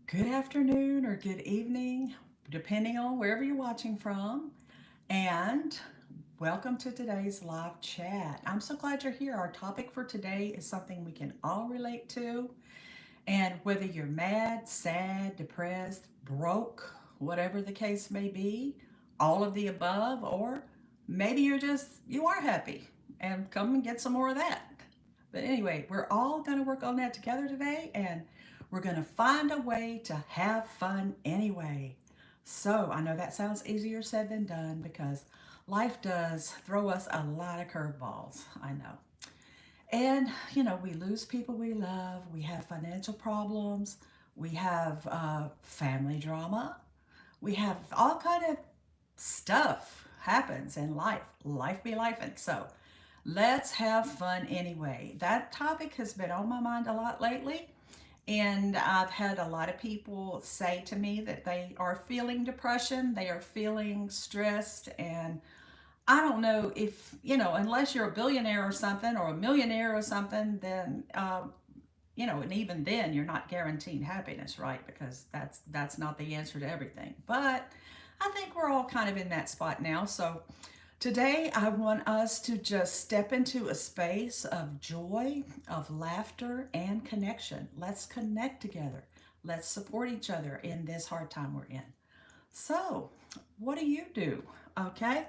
Good afternoon or good evening, depending on wherever you're watching from. And welcome to today's live chat. I'm so glad you're here. Our topic for today is something we can all relate to. And whether you're mad, sad, depressed, broke, whatever the case may be, all of the above, or maybe you are happy and come and get some more of that. But anyway, we're all going to work on that together today and we're going to find a way to have fun anyway. So I know that sounds easier said than done because life does throw us a lot of curveballs. I know. And, we lose people we love, we have financial problems, we have family drama, we have all kind of stuff happens in life. Life be life. And so let's have fun anyway. That topic has been on my mind a lot lately. And I've had a lot of people say to me that they are feeling depression, they are feeling stressed, and I don't know if, unless you're a billionaire or something or a millionaire or something, then, and even then you're not guaranteed happiness, right? Because that's not the answer to everything. But I think we're all kind of in that spot now. So today I want us to just step into a space of joy, of laughter, and connection. Let's connect together. Let's support each other in this hard time we're in. So, what do you do? Okay.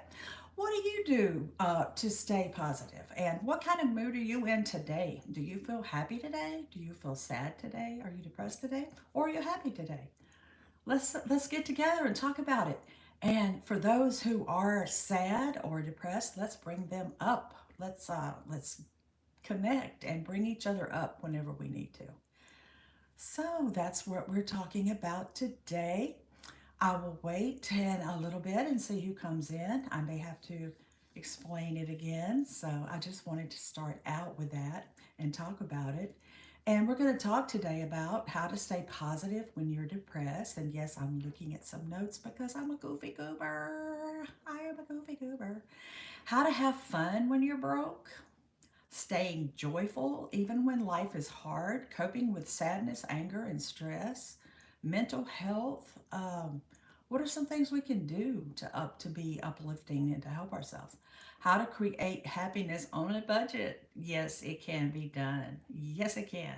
What do you do to stay positive? And what kind of mood are you in today? Do you feel happy today? Do you feel sad today? Are you depressed today? Or are you happy today? Let's get together and talk about it. And for those who are sad or depressed, let's bring them up. Let's connect and bring each other up whenever we need to. So that's what we're talking about today. I will wait in a little bit and see who comes in. I may have to explain it again. So I just wanted to start out with that and talk about it. And we're going to talk today about how to stay positive when you're depressed. And yes, I'm looking at some notes because I'm a goofy goober. I am a goofy goober. How to have fun when you're broke. Staying joyful even when life is hard. Coping with sadness, anger, and stress. Mental health. What are some things we can do to be uplifting and to help ourselves? How to create happiness on a budget? Yes, it can be done. Yes, it can.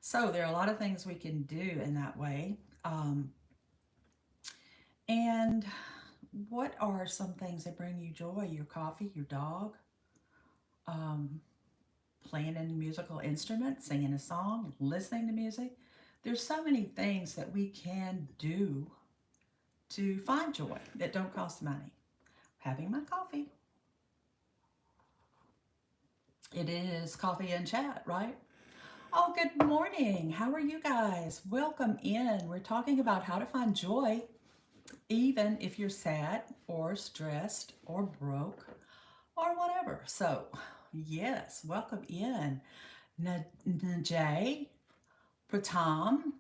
So there are a lot of things we can do in that way. Um, and what are some things that bring you joy? Your coffee, your dog, um, playing a musical instrument, singing a song, listening to music. There's so many things that we can do to find joy that don't cost money. Having my coffee. It is coffee and chat, right? Oh, good morning. How are you guys? Welcome in. We're talking about how to find joy even if you're sad or stressed or broke or whatever. So, yes, welcome in. Najay, Pratam,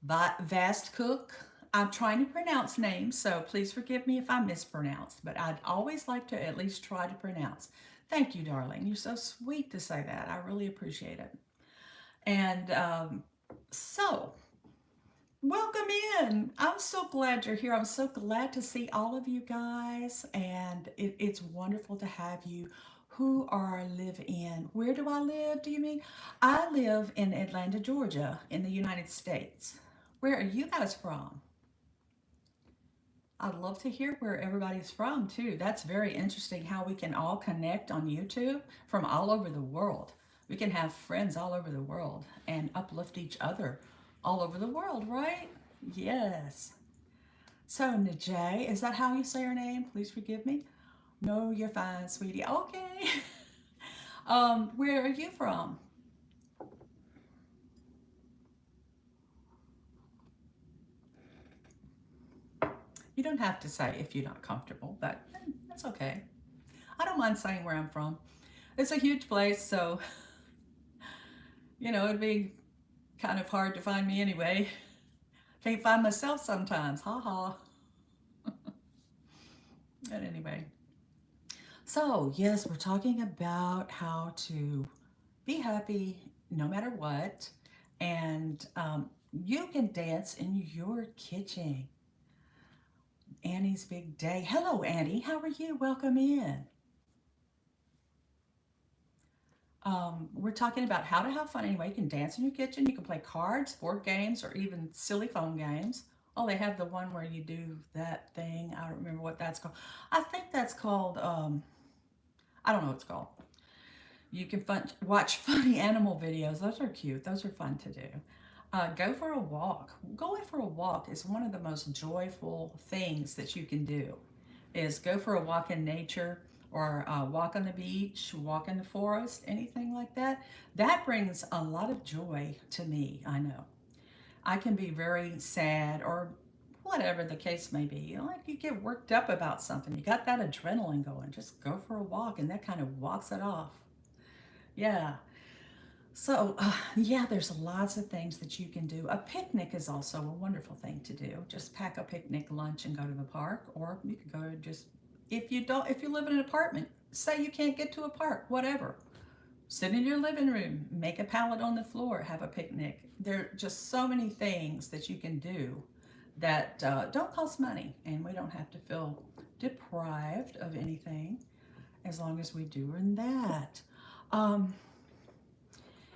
Vast Cook. I'm trying to pronounce names, so please forgive me if I mispronounce, but I'd always like to at least try to pronounce. Thank you, darling. You're so sweet to say that. I really appreciate it. And so, welcome in. I'm so glad you're here. I'm so glad to see all of you guys, and it's wonderful to have you who are live in. Where do I live? Do you mean? I live in Atlanta, Georgia, in the United States. Where are you guys from? I'd love to hear where everybody's from too. That's very interesting how we can all connect on YouTube from all over the world. We can have friends all over the world and uplift each other all over the world, right? Yes. So, Najay, is that how you say your name? Please forgive me. No, you're fine, sweetie. Okay. Where are you from? You don't have to say if you're not comfortable, but that's okay. I don't mind saying where I'm from. It's a huge place, so it'd be kind of hard to find me anyway. Can't find myself sometimes. Ha ha. But anyway. So, yes, we're talking about how to be happy no matter what. And You can dance in your kitchen. Annie's big day. Hello, Annie. How are you? Welcome in. We're talking about how to have fun anyway. You can dance in your kitchen. You can play cards, board games, or even silly phone games. Oh, they have the one where you do that thing. I don't remember what that's called. I think that's called, I don't know what it's called. You can watch funny animal videos. Those are cute. Those are fun to do. Go for a walk. Going for a walk is one of the most joyful things that you can do. Is go for a walk in nature or walk on the beach, walk in the forest, anything like that. That brings a lot of joy to me. I know I can be very sad or whatever the case may be. You know, like you get worked up about something. You got that adrenaline going. Just go for a walk, and that kind of walks it off. Yeah. So, yeah, there's lots of things that you can do. A picnic is also a wonderful thing to do. Just pack a picnic lunch and go to the park, or you could go just if you live in an apartment, say you can't get to a park, whatever. Sit in your living room, make a pallet on the floor, have a picnic. There are just so many things that you can do that don't cost money, and we don't have to feel deprived of anything as long as we do that. Um,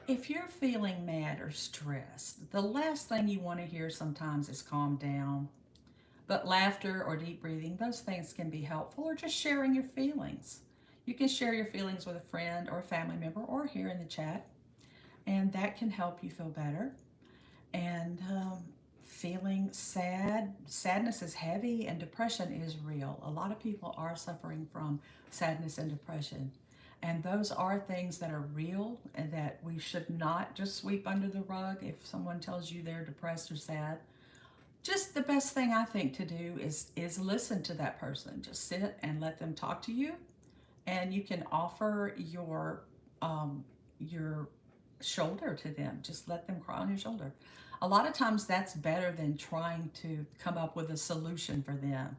if you're feeling mad or stressed, the last thing you want to hear sometimes is calm down. But laughter or deep breathing, those things can be helpful, or just sharing your feelings. You can share your feelings with a friend or a family member or here in the chat, and that can help you feel better. And feeling sad, sadness is heavy, and depression is real. A lot of people are suffering from sadness and depression. And those are things that are real and that we should not just sweep under the rug if someone tells you they're depressed or sad. Just the best thing I think to do is listen to that person. Just sit and let them talk to you, and you can offer your shoulder to them. Just let them cry on your shoulder. A lot of times that's better than trying to come up with a solution for them.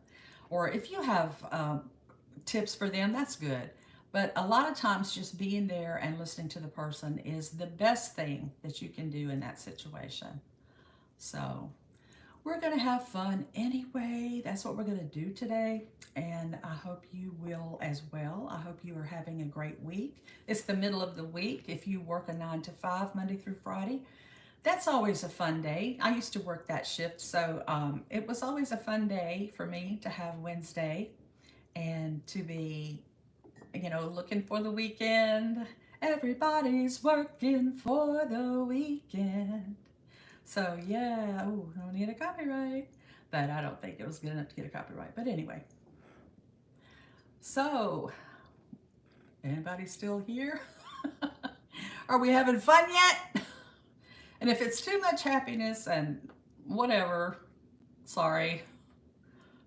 Or if you have tips for them, that's good. But a lot of times, just being there and listening to the person is the best thing that you can do in that situation. So, we're going to have fun anyway. That's what we're going to do today. And I hope you will as well. I hope you are having a great week. It's the middle of the week. If you work a 9 to 5, Monday through Friday, that's always a fun day. I used to work that shift, so it was always a fun day for me to have Wednesday and to be, looking for the weekend. Everybody's working for the weekend. So yeah, oh, I don't need a copyright, but I don't think it was good enough to get a copyright. But anyway, so anybody still here? Are we having fun yet? And if it's too much happiness and whatever, sorry,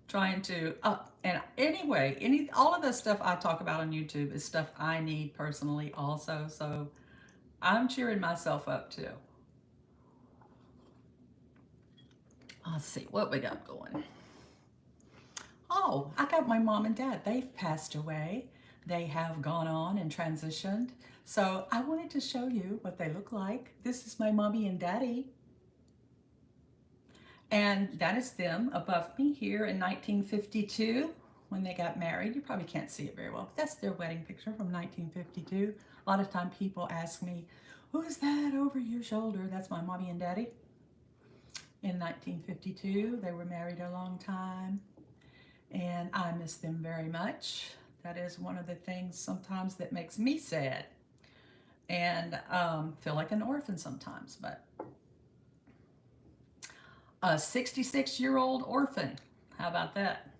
trying to. And anyway, all of the stuff I talk about on YouTube is stuff I need personally also. So I'm cheering myself up too. Let's see what we got going. Oh, I got my mom and dad. They've passed away. They have gone on and transitioned. So I wanted to show you what they look like. This is my mommy and daddy. And that is them above me here in 1952 when they got married. You probably can't see it very well, but that's their wedding picture from 1952. A lot of time people ask me, who is that over your shoulder? That's my mommy and daddy. In 1952, they were married a long time, and I miss them very much. That is one of the things sometimes that makes me sad and feel like an orphan sometimes, but a 66-year-old orphan. How about that?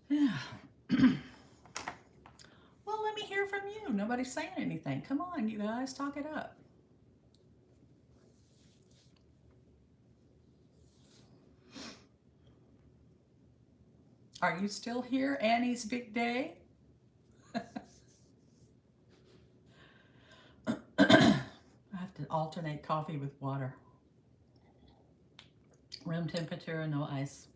Yeah. Well, let me hear from you. Nobody's saying anything. Come on, you guys, talk it up. Are you still here? Annie's big day? I have to alternate coffee with water. Room temperature and no ice.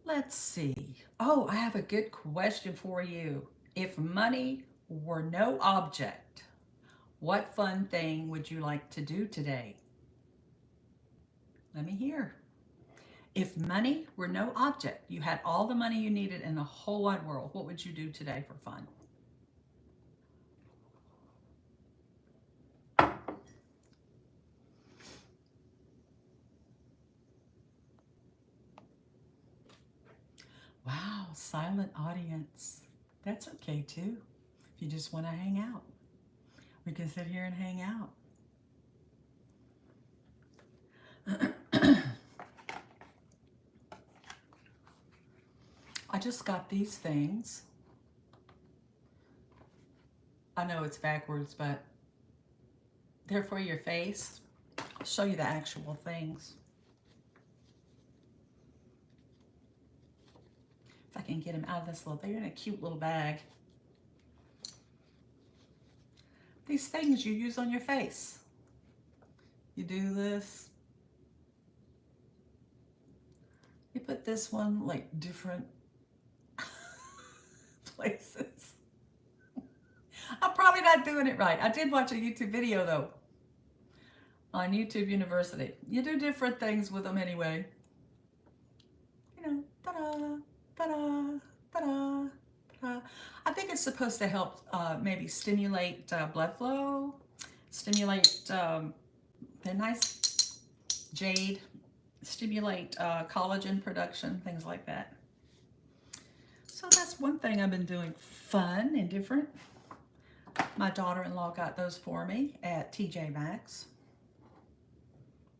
Let's see. Oh, I have a good question for you. If money were no object, what fun thing would you like to do today? Let me hear. If money were no object, you had all the money you needed in the whole wide world, what would you do today for fun? Wow, silent audience. That's okay too. If you just want to hang out, we can sit here and hang out. I just got these things. I know it's backwards, but they're for your face. I'll show you the actual things. If I can get them out of this little, they're in a cute little bag. These things you use on your face. You do this. You put this one like different places. I'm probably not doing it right. I did watch a YouTube video though on YouTube University. You do different things with them anyway. You know, ta-da, ta-da, ta-da, ta-da. I think it's supposed to help maybe stimulate blood flow, stimulate the nice jade, stimulate collagen production, things like that. So that's one thing I've been doing, fun and different. My daughter-in-law got those for me at TJ Maxx.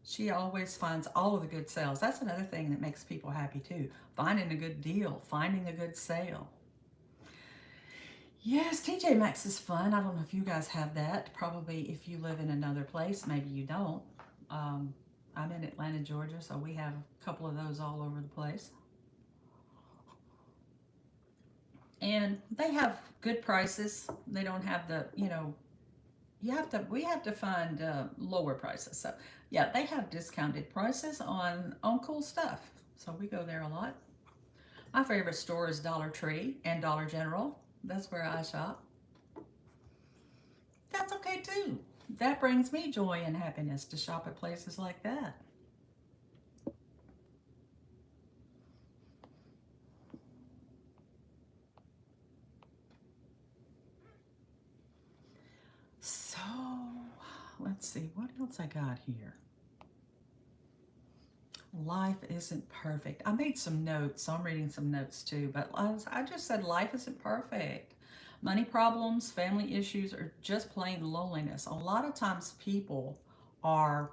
She always finds all of the good sales. That's another thing that makes people happy too. Finding a good deal, finding a good sale. Yes, TJ Maxx is fun. I don't know if you guys have that. Probably if you live in another place, maybe you don't. I'm in Atlanta, Georgia, so we have a couple of those all over the place. And they have good prices. They don't have the, we have to find lower prices. So yeah, they have discounted prices on cool stuff. So we go there a lot. My favorite store is Dollar Tree and Dollar General. That's where I shop. That's okay too. That brings me joy and happiness to shop at places like that. So let's see, what else I got here? Life isn't perfect. I made some notes, so I'm reading some notes too, but I just said life isn't perfect. Money problems, family issues, or just plain loneliness. A lot of times people are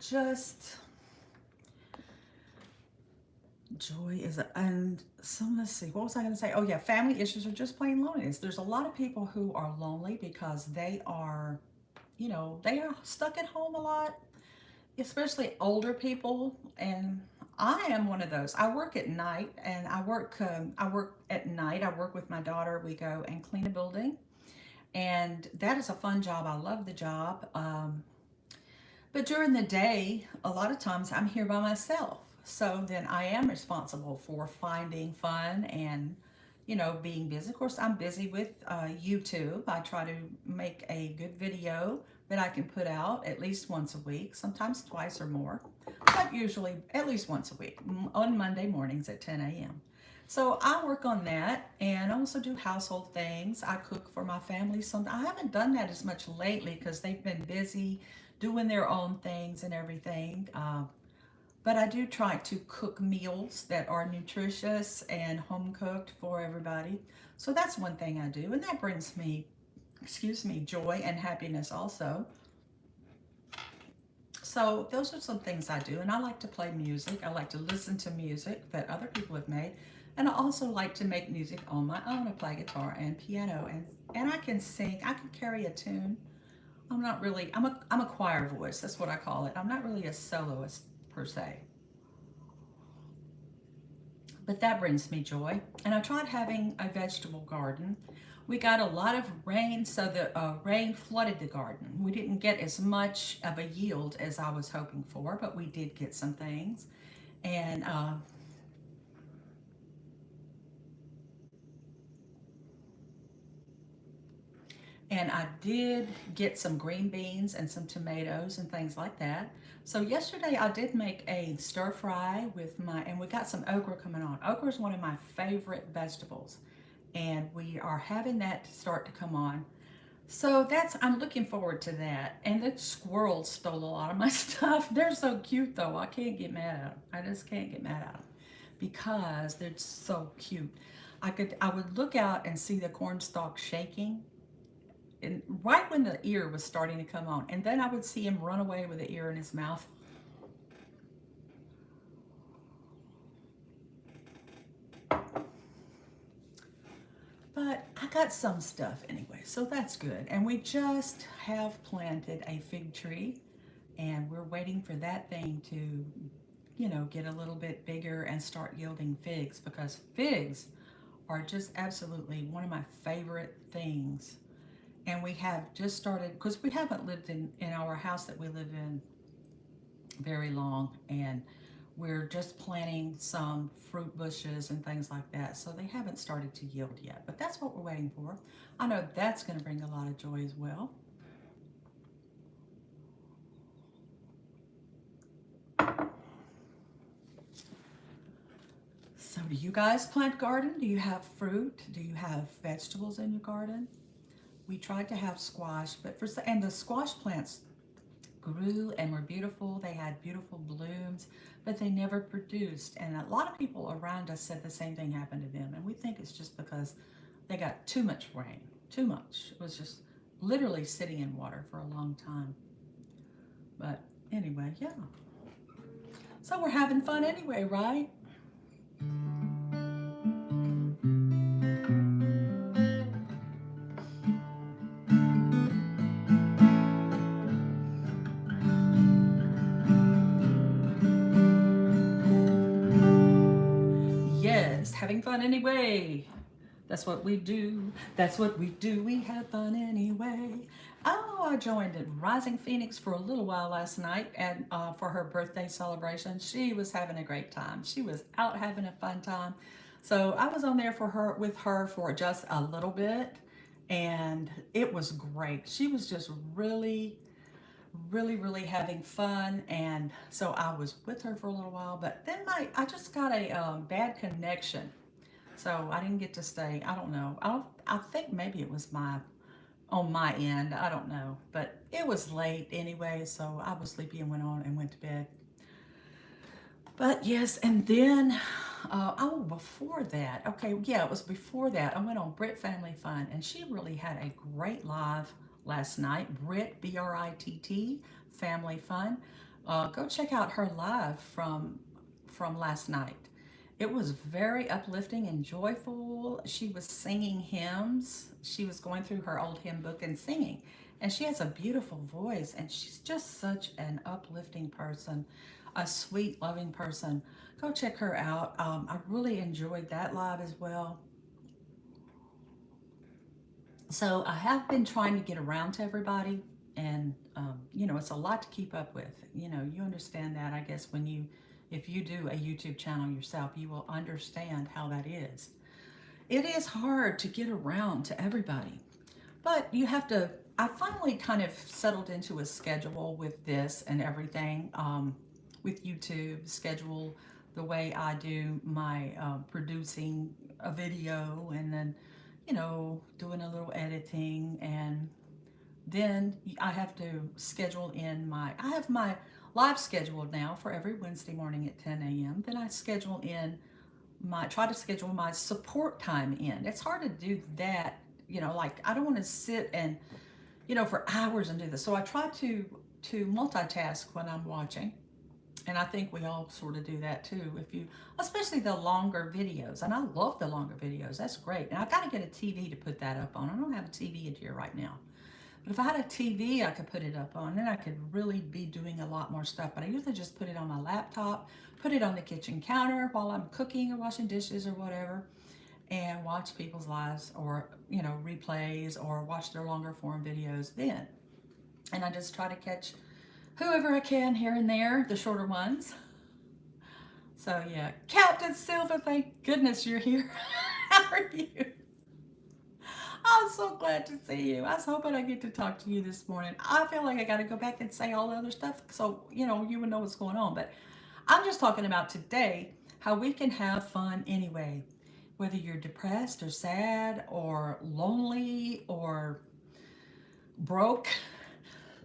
just joy is and some let's see, what was I going to say? Oh yeah, family issues are just plain loneliness. There's a lot of people who are lonely because they are, they are stuck at home a lot, especially older people. And I am one of those. I work at night, and I work at night. I work with my daughter. We go and clean a building, and that is a fun job. I love the job. But during the day, a lot of times I'm here by myself. So then I am responsible for finding fun and, being busy. Of course, I'm busy with YouTube. I try to make a good video that I can put out at least once a week, sometimes twice or more, but usually at least once a week on Monday mornings at 10 a.m. So I work on that, and I also do household things. I cook for my family. I haven't done that as much lately because they've been busy doing their own things and everything. But I do try to cook meals that are nutritious and home cooked for everybody. So that's one thing I do, and that brings me, joy and happiness also. So those are some things I do, and I like to play music. I like to listen to music that other people have made, and I also like to make music on my own. I play guitar and piano, and I can sing. I can carry a tune. I'm not really. I'm a choir voice. That's what I call it. I'm not really a soloist per se, but that brings me joy. And I tried having a vegetable garden. We got a lot of rain, so the rain flooded the garden. We didn't get as much of a yield as I was hoping for, but we did get some things. And and I did get some green beans and some tomatoes and things like that. So yesterday I did make a stir fry with and we got some okra coming on. Okra is one of my favorite vegetables, and we are having that to start to come on. So I'm looking forward to that. And the squirrels stole a lot of my stuff. They're so cute though. I can't get mad at them. I just can't get mad at them because they're so cute. I would look out and see the cornstalk shaking, and right when the ear was starting to come on, and then I would see him run away with the ear in his mouth. But I got some stuff anyway, so that's good. And we just have planted a fig tree, and we're waiting for that thing to, get a little bit bigger and start yielding figs, because figs are just absolutely one of my favorite things. And we have just started, because we haven't lived in our house that we live in very long, and we're just planting some fruit bushes and things like that, so they haven't started to yield yet, but that's what we're waiting for. I know that's going to bring a lot of joy as well. So do you guys plant garden? Do you have fruit? Do you have vegetables in your garden? We tried to have squash, and the squash plants grew and were beautiful. They had beautiful blooms, but they never produced. And a lot of people around us said the same thing happened to them. And we think it's just because they got too much rain, too much. It was just literally sitting in water for a long time. But anyway, yeah. So we're having fun anyway, right? Yes, having fun anyway. That's what we do. That's what we do. We have fun anyway. Oh, I joined Rising Phoenix for a little while last night, and for her birthday celebration. She was having a great time. She was out having a fun time. So I was on there with her for just a little bit, and it was great. She was just really, really, really having fun, and so I was with her for a little while. But then I just got a bad connection, so I didn't get to stay. I don't know. I think maybe it was on my end. I don't know. But it was late anyway, so I was sleepy and went to bed. But yes, and then before that, okay, yeah, it was before that. I went on Brit Family Fun, and she really had a great live last night. Brit, Britt, Family Fun. Go check out her live from last night. It was very uplifting and joyful. She was singing hymns. She was going through her old hymn book and singing. And she has a beautiful voice, and she's just such an uplifting person, a sweet, loving person. Go check her out. I really enjoyed that live as well. So I have been trying to get around to everybody, and it's a lot to keep up with. You understand that, I guess, if you do a YouTube channel yourself, you will understand how that is. It is hard to get around to everybody, but you have to. I finally kind of settled into a schedule with this and everything, with YouTube schedule, the way I do my producing a video, and then doing a little editing, and then I have to schedule in I have my live scheduled now for every Wednesday morning at 10 a.m. Then I try to schedule my support time in. It's hard to do that, like I don't want to sit and, for hours and do this. So I try to multitask when I'm watching. And I think we all sort of do that too. Especially the longer videos, and I love the longer videos. That's great. And I've got to get a TV to put that up on. I don't have a TV in here right now. But if I had a TV, I could put it up on, and I could really be doing a lot more stuff. But I usually just put it on my laptop, put it on the kitchen counter while I'm cooking or washing dishes or whatever. and watch people's lives, or, you know, replays, or watch their longer form videos then. And I just try to catch whoever I can here and there, the shorter ones. So yeah, Captain Silver, thank goodness you're here. How are you? I'm so glad to see you. I was hoping I get to talk to you this morning. I feel like I got to go back and say all the other stuff so, you know, you would know what's going on. But I'm just talking about today how we can have fun anyway. Whether you're depressed or sad or lonely or broke,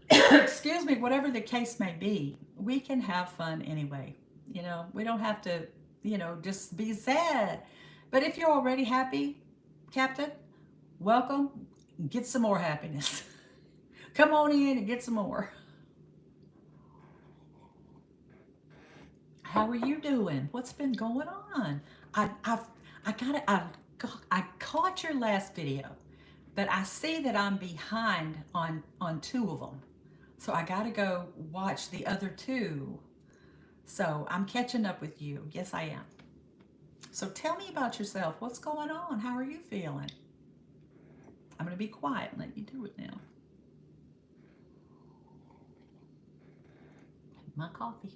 excuse me, whatever the case may be, we can have fun anyway. You know, we don't have to, you know, just be sad. But if you're already happy, Captain, welcome. Get some more happiness. Come on in and get some more. How are you doing? What's been going on? I've I got it. I caught your last video, but I see that I'm behind on two of them, so I got to go watch the other two. So I'm catching up with you. Yes, I am. So tell me about yourself. What's going on? How are you feeling? I'm going to be quiet and let you do it now. My coffee.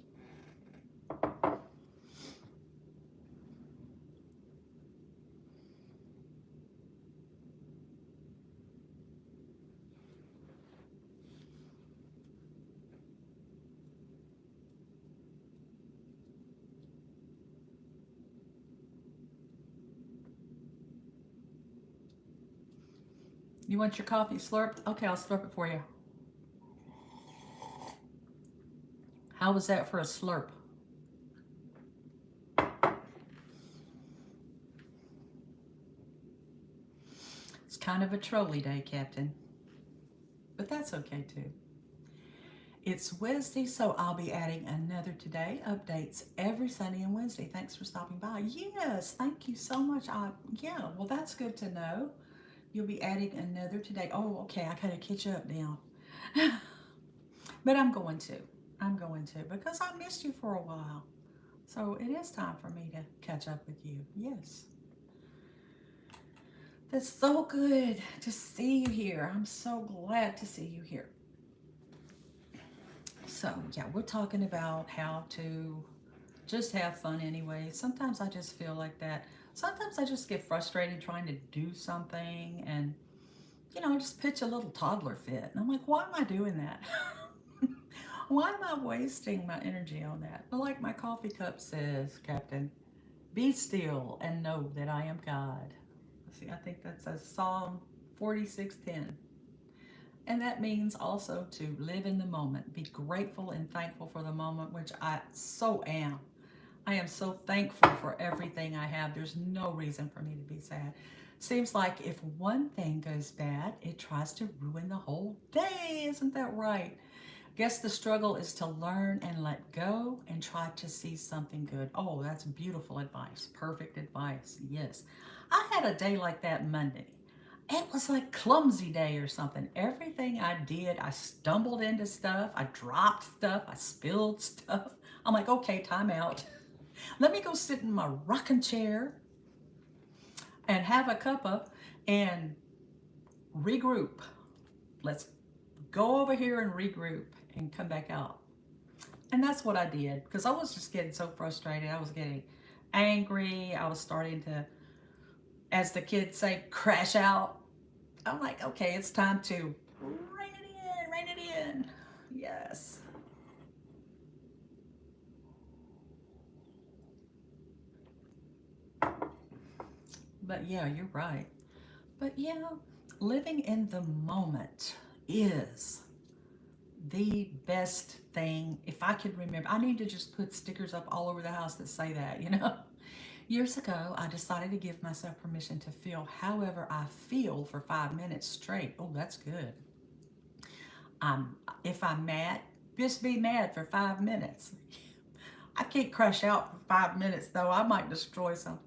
You want your coffee slurped? Okay, I'll slurp it for you. How was that for a slurp? It's kind of a trolley day, Captain. But that's okay too. It's Wednesday, so I'll be adding another Today updates every Sunday and Wednesday. Thanks for stopping by. Yes, thank you so much. Yeah, well, that's good to know. You'll be adding another Today. Oh, okay, I gotta catch up now. But I'm going to. I'm going to, because I missed you for a while. So it is time for me to catch up with you. Yes. That's so good to see you here. I'm so glad to see you here. So, yeah, we're talking about how to just have fun anyway. Sometimes I just feel like that. Sometimes I just get frustrated trying to do something and, you know, just pitch a little toddler fit. And I'm like, why am I doing that? Why am I wasting my energy on that? But like my coffee cup says, Captain, be still and know that I am God. See, I think that says Psalm 46:10. And that means also to live in the moment, be grateful and thankful for the moment, which I so am. I am so thankful for everything I have. There's no reason for me to be sad. Seems like if one thing goes bad, it tries to ruin the whole day. Isn't that right? Guess the struggle is to learn and let go and try to see something good. Oh, that's beautiful advice. Perfect advice. Yes. I had a day like that Monday. It was like clumsy day or something. Everything I did, I stumbled into stuff, I dropped stuff, I spilled stuff. I'm like, okay, time out. Let me go sit in my rocking chair and have a cuppa and regroup. Let's go over here and regroup and come back out. And that's what I did, because I was just getting so frustrated. I was getting angry. I was starting to, as the kids say, crash out. I'm like, okay, it's time to rein it in, rein it in. Yes. But yeah, you're right. But yeah, living in the moment is the best thing. If I could remember, I need to just put stickers up all over the house that say that, you know? Years ago, I decided to give myself permission to feel however I feel for 5 minutes straight. Oh, that's good. If I'm mad, just be mad for 5 minutes. I can't crash out for 5 minutes though. I might destroy something.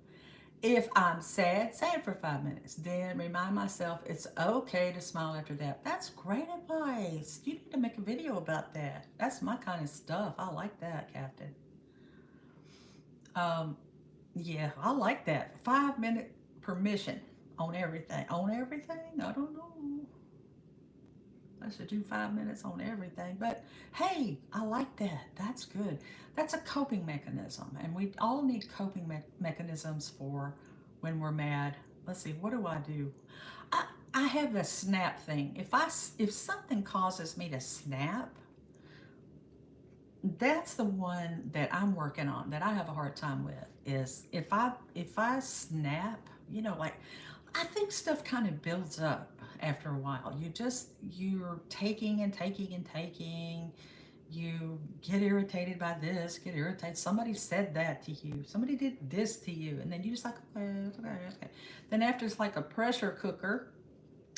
If I'm sad, sad for 5 minutes. Then remind myself it's okay to smile after that. That's great advice. You need to make a video about that. That's my kind of stuff. I like that, Captain. Um, yeah, I like that. 5 minute permission on everything. On everything? I don't know. I should do 5 minutes on everything. But hey, I like that. That's good. That's a coping mechanism. And we all need coping mechanisms for when we're mad. Let's see, what do I do? I, I have the snap thing. If something causes me to snap, that's the one that I'm working on that I have a hard time with is if I snap, like I think stuff kind of builds up after a while. You're taking and taking and taking. You get irritated by this, get irritated. Somebody said that to you. Somebody did this to you. And then you just like, okay, okay, okay. Then after it's like a pressure cooker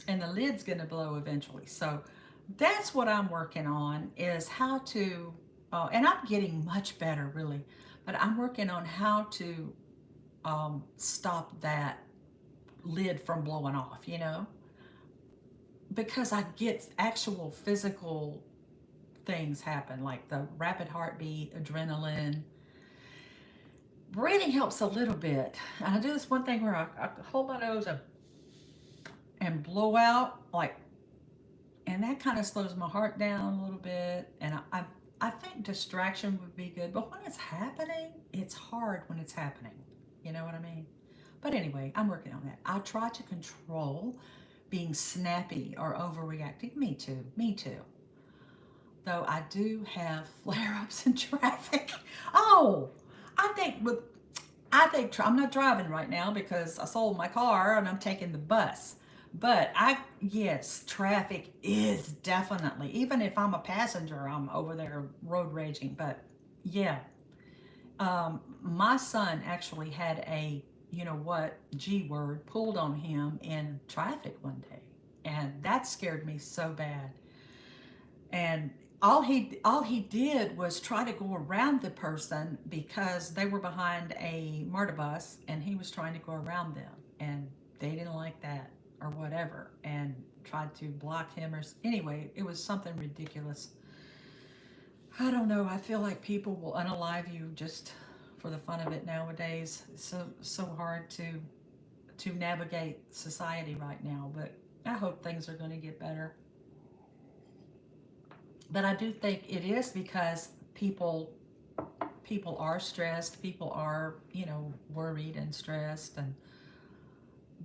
and the lid's gonna blow eventually. So that's what I'm working on is how to, and I'm getting much better really, but I'm working on how to stop that lid from blowing off, because I get actual physical things happen like the rapid heartbeat, adrenaline. Breathing helps a little bit. And I do this one thing where I hold my nose and blow out, like, and that kind of slows my heart down a little bit. And I think distraction would be good, but when it's happening, it's hard when it's happening. You know what I mean? But anyway, I'm working on that. I try to control being snappy or overreacting. Me too. Me too. Though I do have flare-ups in traffic. Oh, I think with I'm not driving right now because I sold my car and I'm taking the bus. But yes, traffic is definitely, even if I'm a passenger, I'm over there road raging. But yeah, my son actually had a, you know what, G word pulled on him in traffic one day. And that scared me so bad. And all he did was try to go around the person because they were behind a MARTA bus and he was trying to go around them and they didn't like that or whatever and tried to block him or anyway, it was something ridiculous. I don't know. I feel like people will unalive you just for the fun of it nowadays. It's so hard to navigate society right now, but I hope things are going to get better. But I do think it is because people are stressed, people are, worried and stressed, and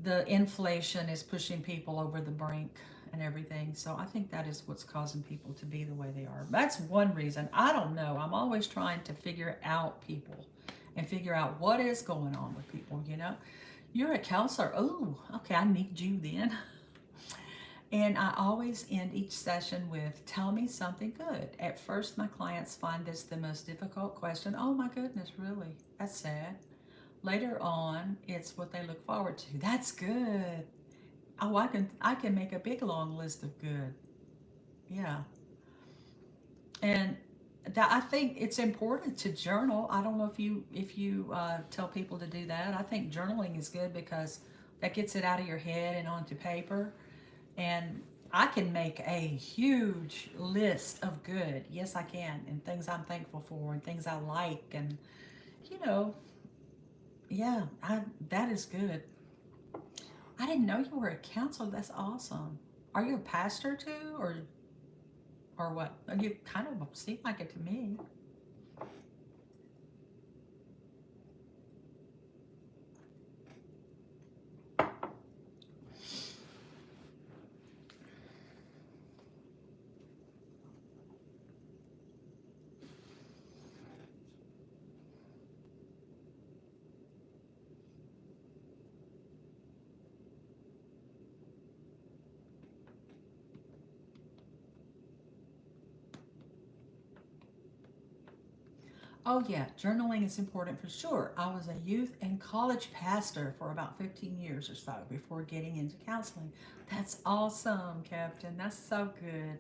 the inflation is pushing people over the brink and everything. So I think that is what's causing people to be the way they are. That's one reason. I don't know. I'm always trying to figure out people and figure out what is going on with people. You're a counselor. Oh, okay, I need you then. And I always end each session with, tell me something good. At first, my clients find this the most difficult question. Oh my goodness, really? That's sad. Later on, it's what they look forward to. That's good. Oh, I can make a big long list of good. Yeah. And that I think it's important to journal. I don't know if you tell people to do that. I think journaling is good because that gets it out of your head and onto paper. And I can make a huge list of good. Yes, I can. And things I'm thankful for and things I like. And, you know, yeah, that is good. I didn't know you were a counselor. That's awesome. Are you a pastor too? Or what? You kind of seem like it to me. Oh, yeah, journaling is important for sure. I was a youth and college pastor for about 15 years or so before getting into counseling. That's awesome, Captain. That's so good.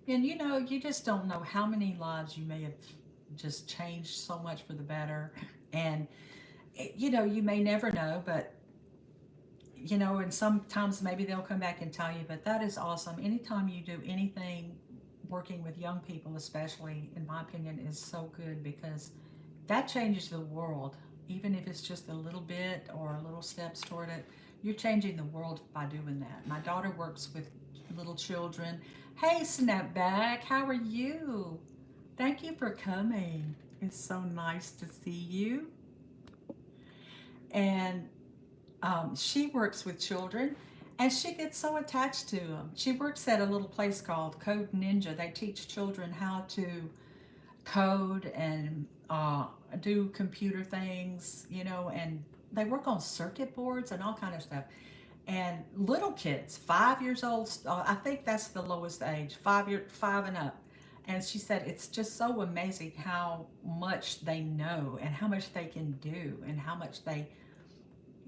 And you just don't know how many lives you may have just changed so much for the better. And, you may never know, but, and sometimes maybe they'll come back and tell you, but that is awesome. Anytime you do anything working with young people, especially, in my opinion, is so good because that changes the world. even if it's just a little bit or a little steps toward it, you're changing the world by doing that. My daughter works with little children. Hey, Snapback, how are you? Thank you for coming. It's so nice to see you. And she works with children and she gets so attached to them. She works at a little place called Code Ninja. They teach children how to code and do computer things, you know, and they work on circuit boards and all kind of stuff. And little kids, 5 years old, I think that's the lowest age, 5 and up. And she said it's just so amazing how much they know and how much they can do and how much they,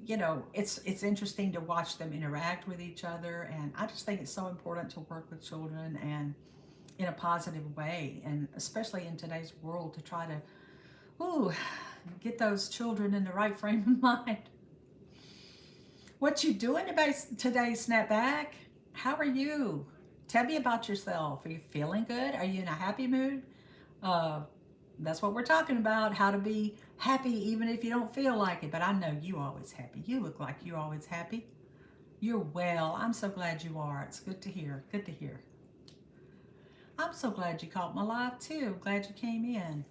you know, it's interesting to watch them interact with each other. And I just think it's so important to work with children and in a positive way, and especially in today's world to try to, ooh, get those children in the right frame of mind. What you doing today, Snapback? How are you? Tell me about yourself. Are you feeling good? Are you in a happy mood? Uh, that's what we're talking about, how to be happy even if you don't feel like it. But I know you always happy. You look like you're always happy. You're well. I'm so glad you are. It's good to hear. Good to hear. I'm so glad you caught my live too. Glad you came in.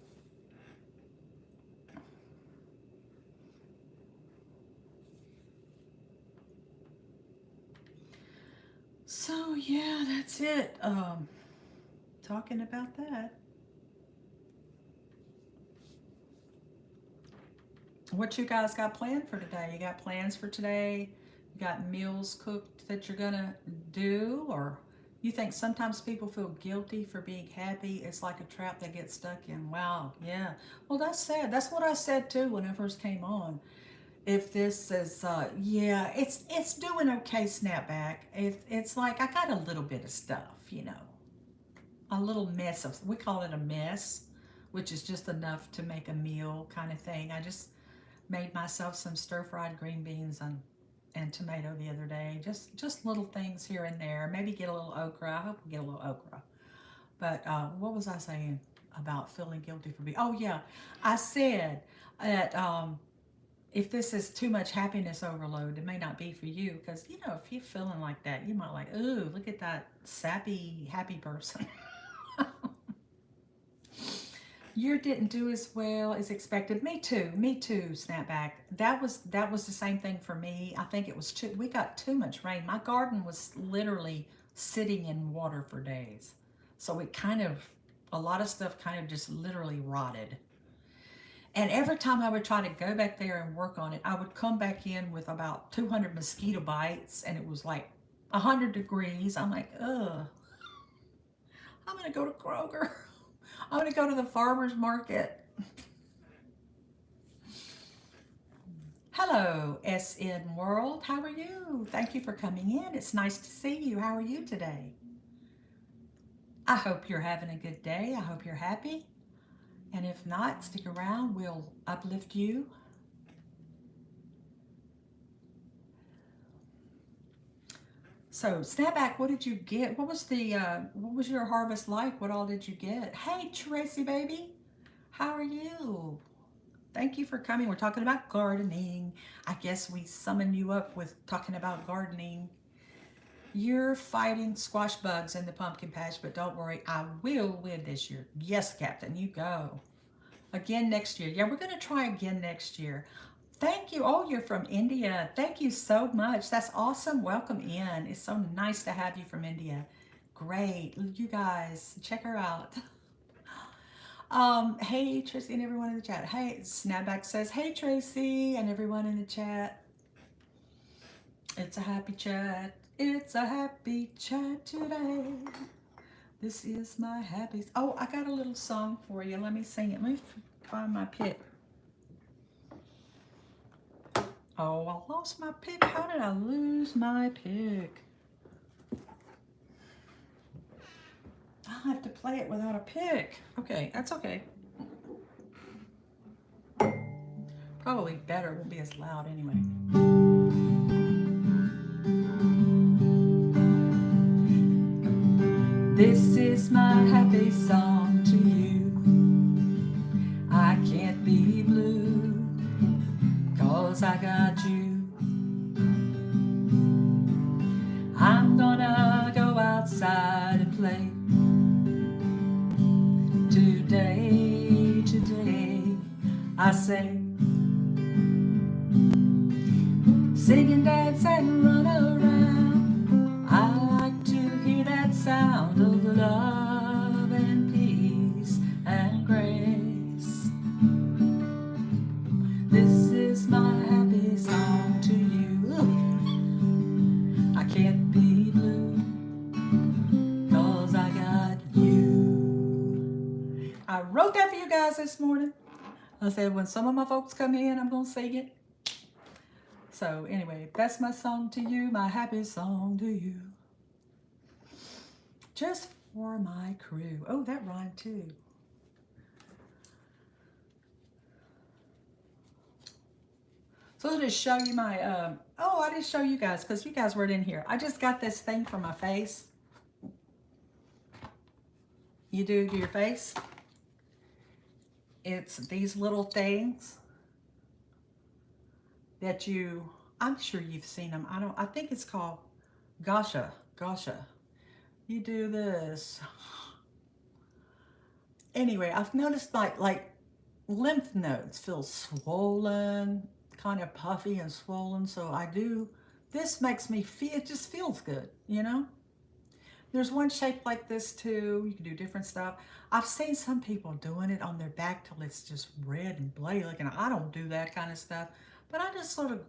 So yeah, that's it. Talking about that. What you guys got planned for today? You got plans for today? You got meals cooked that you're gonna do? Or you think sometimes people feel guilty for being happy? It's like a trap they get stuck in. Wow, yeah. Well, that's sad. That's what I said too when I first came on. If this is, yeah, it's doing okay, Snapback. It's like I got a little bit of stuff, you know, a little mess of, we call it a mess, which is just enough to make a meal kind of thing. I just made myself some stir-fried green beans and tomato the other day. Just little things here and there. Maybe get a little okra. I hope we get a little okra. But what was I saying about feeling guilty for being? Oh yeah, I said that if this is too much happiness overload, it may not be for you because you know if you're feeling like that, you might like, ooh, look at that sappy happy person. You didn't do as well as expected. Me too. Me too. Snapback. That was the same thing for me. I think it was too. We got too much rain. My garden was literally sitting in water for days, so it kind of a lot of stuff kind of just literally rotted. And every time I would try to go back there and work on it, I would come back in with about 200 mosquito bites, and it was like 100 degrees. I'm like, ugh. I'm gonna go to Kroger. I'm going to go to the farmer's market. Hello, SN World. How are you? Thank you for coming in. It's nice to see you. How are you today? I hope you're having a good day. I hope you're happy. And if not, stick around. We'll uplift you. So, Snapback, what did you get? What was your harvest like? What all did you get? Hey, Tracy, baby. How are you? Thank you for coming. We're talking about gardening. I guess we summoned you up with talking about gardening. You're fighting squash bugs in the pumpkin patch, but don't worry, I will win this year. Yes, Captain, you go. Again next year. Yeah, we're going to try again next year. Thank you. Oh, you're from India. Thank you so much. That's awesome. Welcome in. It's so nice to have you from India. Great. You guys, check her out. Hey, Tracy and everyone in the chat. Hey, Snapback says, hey, Tracy and everyone in the chat. It's a happy chat. It's a happy chat today. This is my happy. Oh, I got a little song for you. Let me sing it. Let me find my pick. Oh, I lost my pick. How did I lose my pick? I'll have to play it without a pick. Okay, that's okay. Probably better. It won't be as loud anyway. This is my happy song to you. I can't be blue 'cause I got you. I'm gonna go outside and play today, today. I say, sing and dance and run around. I like to hear that sound of love and peace and grace. This is my happy song to you. I can't be blue, 'cause I got you. I wrote that for you guys this morning. I said when some of my folks come in, I'm going to sing it. So anyway, that's my song to you, my happy song to you. Just for my crew. Oh, that rhymed too. So I'll just show you my, I didn't show you guys because you guys weren't in here. I just got this thing for my face. You do to your face. It's these little things that I'm sure you've seen them. I think it's called Gosha. You do this. Anyway, I've noticed like lymph nodes feel swollen, kind of puffy and swollen. So I do, this makes me feel, it just feels good, you know? There's one shape like this too. You can do different stuff. I've seen some people doing it on their back till it's just red and bloody looking. I don't do that kind of stuff, but I just sort of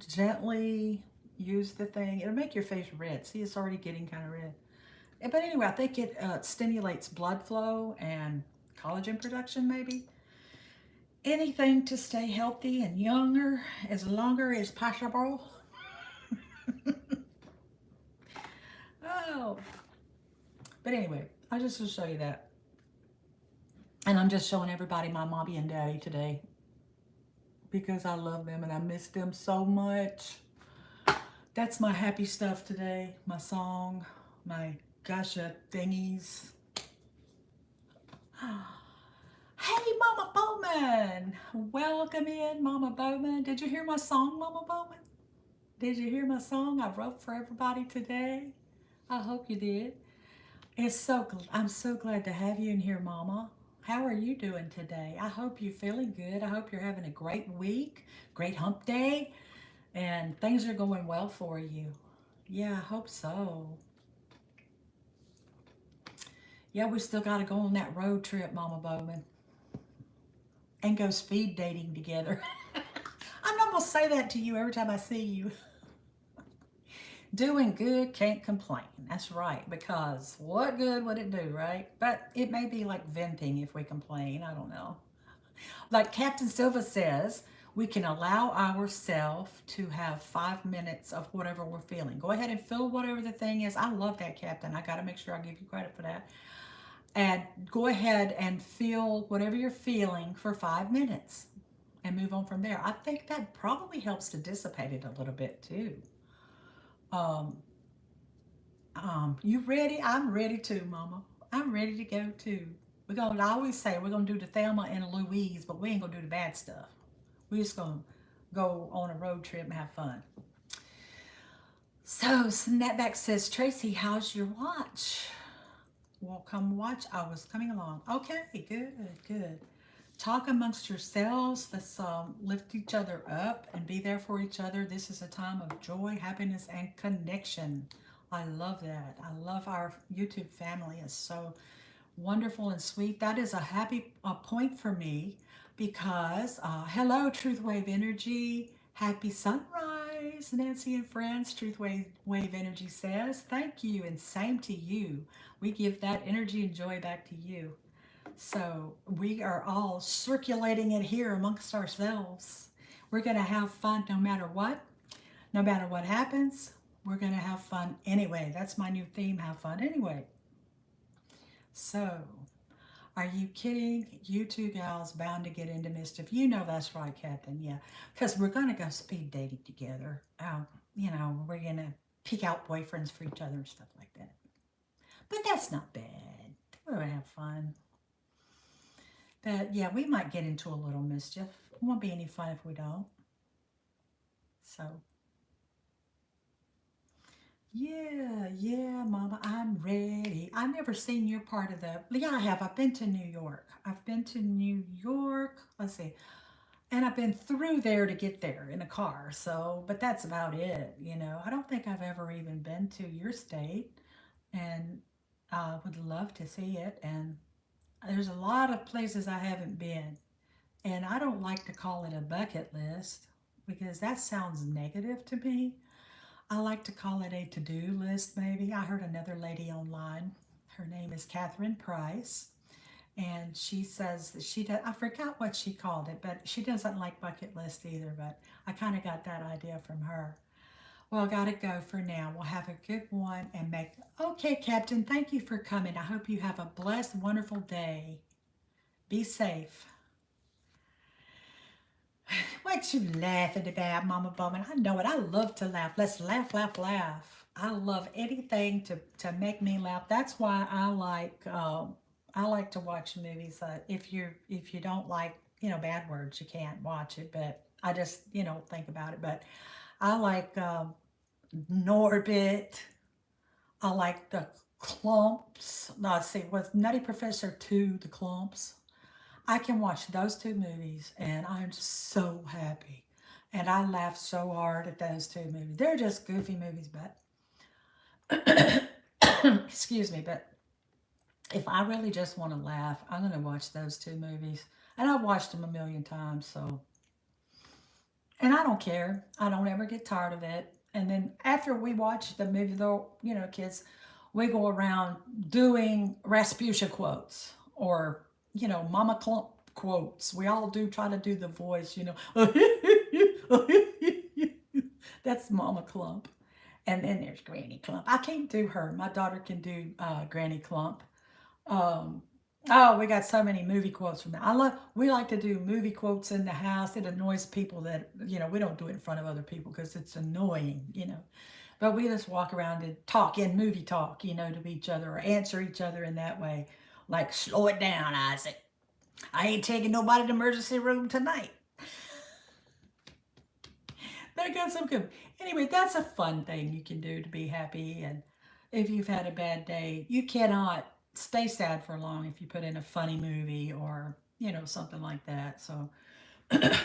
gently use the thing. It'll make your face red. See, it's already getting kind of red. But anyway, I think it stimulates blood flow and collagen production maybe. Anything to stay healthy and younger as longer as possible. Oh. But anyway, I just will show you that. And I'm just showing everybody my mommy and daddy today because I love them and I miss them so much. That's my happy stuff today. My song, my gusha thingies. Hey, Mama Bowman. Welcome in, Mama Bowman. Did you hear my song, Mama Bowman? Did you hear my song I wrote for everybody today? I hope you did. I'm so glad to have you in here, Mama. How are you doing today? I hope you're feeling good. I hope you're having a great week, great hump day, and things are going well for you. Yeah, I hope so. Yeah, we still got to go on that road trip, Mama Bowman, and go speed dating together. I'm not going to say that to you every time I see you. Doing good, can't complain. That's right, because what good would it do, right? But it may be like venting if we complain. I don't know. Like Captain Silva says, we can allow ourselves to have 5 minutes of whatever we're feeling. Go ahead and feel whatever the thing is. I love that, Captain. I got to make sure I give you credit for that. And go ahead and feel whatever you're feeling for 5 minutes and move on from there. I think that probably helps to dissipate it a little bit too. You ready? I'm ready too, Mama. I'm ready to go too. I always say we're gonna do the Thelma and Louise, but we ain't gonna do the bad stuff. We're just gonna go on a road trip and have fun. So Snapback says, Tracy, how's your watch? Well, come watch. I was coming along. Okay, good. Talk amongst yourselves. Let's lift each other up and be there for each other. This is a time of joy, happiness, and connection. I love that. I love our YouTube family. It's so wonderful and sweet. That is a happy point for me because, hello, Truth Wave Energy. Happy sunrise, Nancy and friends. Truth Wave Energy says, thank you, and same to you. We give that energy and joy back to you. So we are all circulating it here amongst ourselves. We're going to have fun no matter what. No matter what happens, we're going to have fun anyway. That's my new theme, have fun anyway. So, are you kidding? You two gals bound to get into mischief. You know that's right, Captain. Yeah, because we're going to go speed dating together. We're going to pick out boyfriends for each other and stuff like that. But that's not bad. We're going to have fun. But yeah, we might get into a little mischief. It won't be any fun if we don't. So, yeah, Mama, I'm ready. I've never seen your part of the. Yeah, I have. I've been to New York. I've been to New York. Let's see. And I've been through there to get there in a car. So, but that's about it. I don't think I've ever even been to your state, and I would love to see it. And there's a lot of places I haven't been. And I don't like to call it a bucket list because that sounds negative to me. I like to call it a to do list, maybe. I heard another lady online. Her name is Catherine Price. And she says that she does, I forgot what she called it, but she doesn't like bucket list either. But I kind of got that idea from her. Well, I got to go for now. We'll have a good one and make. Okay, Captain, thank you for coming. I hope you have a blessed, wonderful day. Be safe. What you laughing about, Mama Bowman? I know it. I love to laugh. Let's laugh, laugh, laugh. I love anything to make me laugh. That's why I like to watch movies. If you don't like bad words, you can't watch it. But I just think about it. But I like Norbit. I like the Clumps. No, let's see, was Nutty Professor 2 the Clumps? I can watch those two movies and I'm just so happy. And I laugh so hard at those two movies. They're just goofy movies, but excuse me, but if I really just want to laugh, I'm going to watch those two movies. And I've watched them a million times, so. And I don't care. I don't ever get tired of it. And then after we watch the movie, though, kids, we go around doing Rasputia quotes or, Mama Clump quotes. We all do try to do the voice. That's Mama Clump. And then there's Granny Clump. I can't do her. My daughter can do Granny Clump. Um, oh, we got so many movie quotes from that. We like to do movie quotes in the house. It annoys people that, we don't do it in front of other people because it's annoying. But we just walk around and talk in movie talk, to each other or answer each other in that way. Like, slow it down, Isaac. I ain't taking nobody to the emergency room tonight. That got some good. Anyway, that's a fun thing you can do to be happy. And if you've had a bad day, you cannot stay sad for long if you put in a funny movie or, something like that. So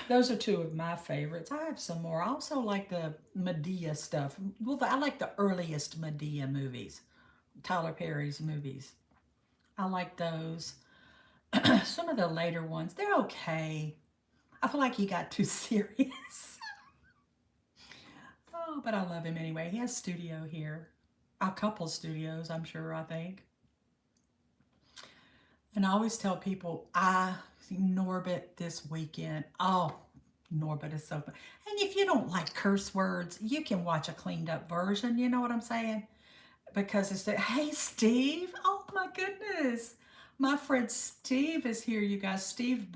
those are two of my favorites. I have some more. I also like the Medea stuff. Well, I like the earliest Medea movies, Tyler Perry's movies. I like those. Some of the later ones, they're okay. I feel like he got too serious. Oh, but I love him anyway. He has studio here. A couple studios, I'm sure, I think. And I always tell people, I see Norbit this weekend. Oh, Norbit is so fun. And if you don't like curse words, you can watch a cleaned up version. You know what I'm saying? Because it's the, hey, Steve. Oh, my goodness. My friend Steve is here, you guys. Steve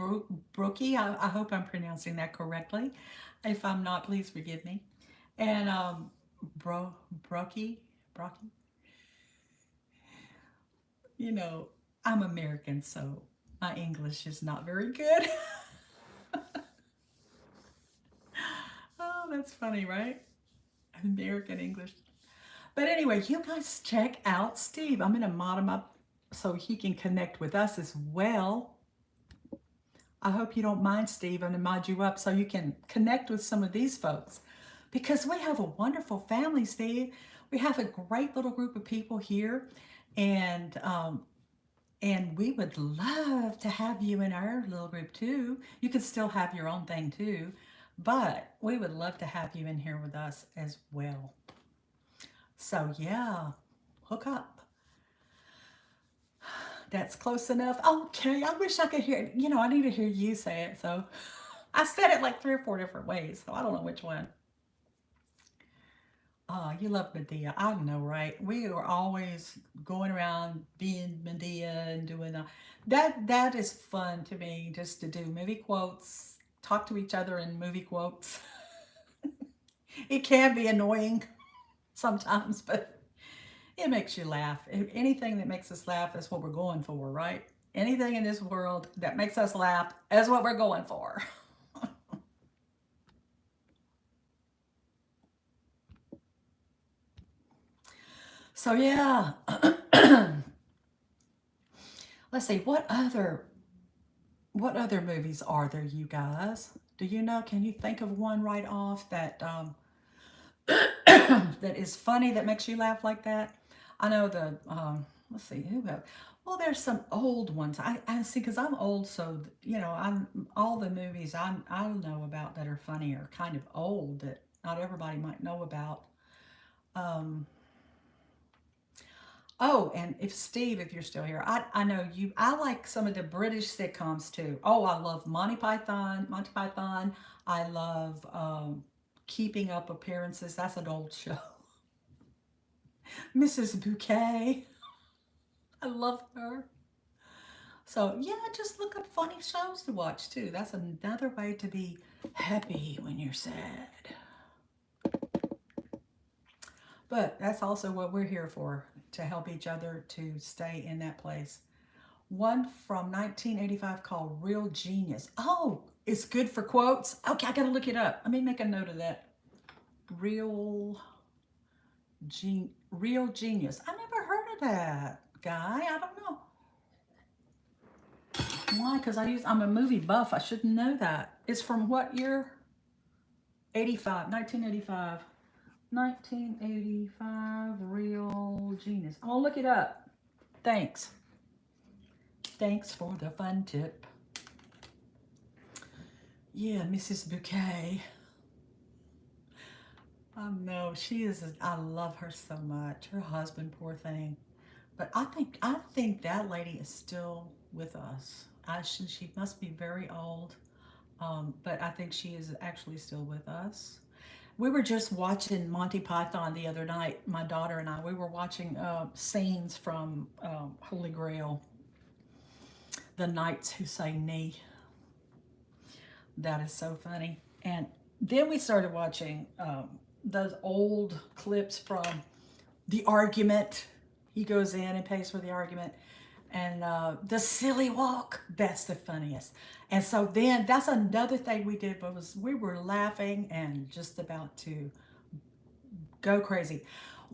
Brookie. I hope I'm pronouncing that correctly. If I'm not, please forgive me. And Brookie, Brocky, you know, I'm American, so my English is not very good. Oh, that's funny, right? American English. But anyway, you guys check out Steve. I'm going to mod him up so he can connect with us as well. I hope you don't mind, Steve. I'm going to mod you up so you can connect with some of these folks because we have a wonderful family, Steve. We have a great little group of people here, and we would love to have you in our little group too. You could still have your own thing too, but we would love to have you in here with us as well. So yeah, hook up. That's close enough. Okay, I wish I could hear it. I need to hear you say it. So I said it like 3 or 4 different ways, so I don't know which one. Oh, you love Medea. I know, right? We are always going around being Medea and doing that is fun to me, just to do movie quotes, talk to each other in movie quotes. It can be annoying sometimes, but it makes you laugh. Anything that makes us laugh is what we're going for, right? Anything in this world that makes us laugh is what we're going for. So yeah, let's see what other movies are there, you guys? Do you know? Can you think of one right off that that is funny that makes you laugh like that? I know the let's see who have. Well, there's some old ones. I see because I'm old, so you know I'm all the movies I know about that are funny are kind of old that not everybody might know about. Um, Oh, and if Steve, if you're still here, I know you. I like some of the British sitcoms too. Oh, I love Monty Python. Monty Python. I love Keeping Up Appearances. That's an old show. Mrs. Bouquet. I love her. So yeah, just look up funny shows to watch too. That's another way to be happy when you're sad. But that's also what we're here for, to help each other to stay in that place. One from 1985 called Real Genius. Oh, it's good for quotes. Okay, I gotta look it up. Let me make a note of that. Real Real Genius. I never heard of that guy. I don't know why. Because I'm a movie buff. I should know that. It's from what year? 85, 1985. 1985. Real Genius. I'm gonna look it up. Thanks. Thanks for the fun tip. Yeah, Mrs. Bouquet. No, she is. I love her so much. Her husband, poor thing. But I think that lady is still with us. She must be very old. But I think she is actually still with us. We were just watching Monty Python the other night. My daughter and I. We were watching scenes from Holy Grail, the knights who say knee. That is so funny. And then we started watching those old clips from The Argument. He goes in and pays for the argument. And the silly walk, that's the funniest. And so then that's another thing we did was we were laughing and just about to go crazy.